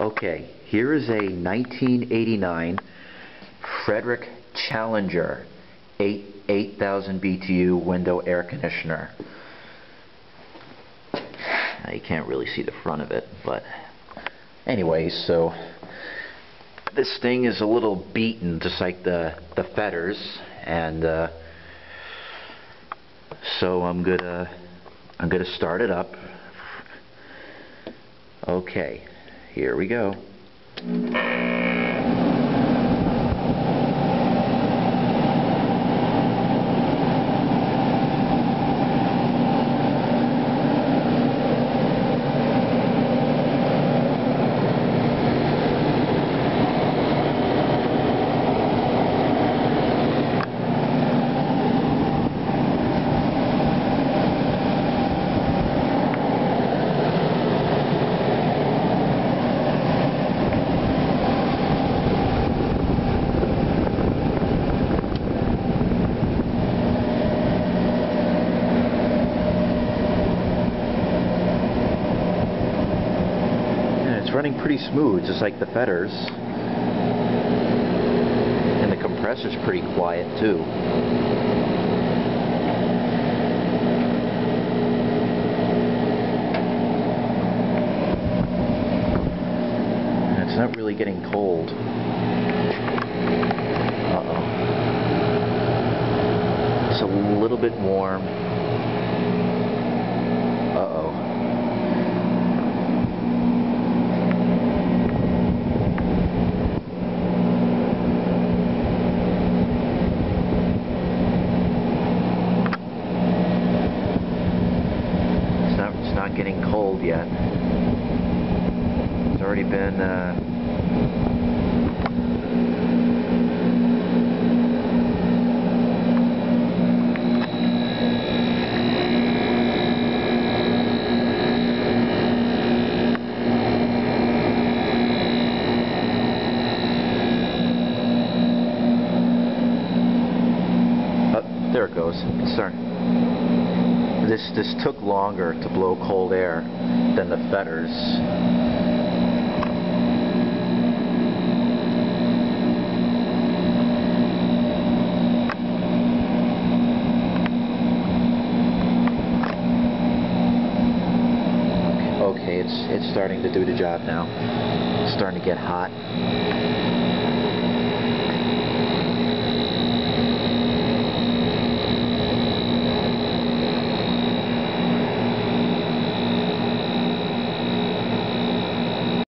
Okay, here is a 1989 Frederick Challenger 8,000 BTU window air conditioner. Now you can't really see the front of it, but anyway, so this thing is a little beaten, just like the fetters, and so I'm gonna start it up. Okay, here we go. It's running pretty smooth, just like the fetters, and the compressor's pretty quiet too. And it's not really getting cold. Uh-oh. It's a little bit warm. Uh-oh. It's not getting cold yet. It's already been there it goes. Sorry. This took longer to blow cold air than the fetters. Okay, it's starting to do the job now. It's starting to get hot.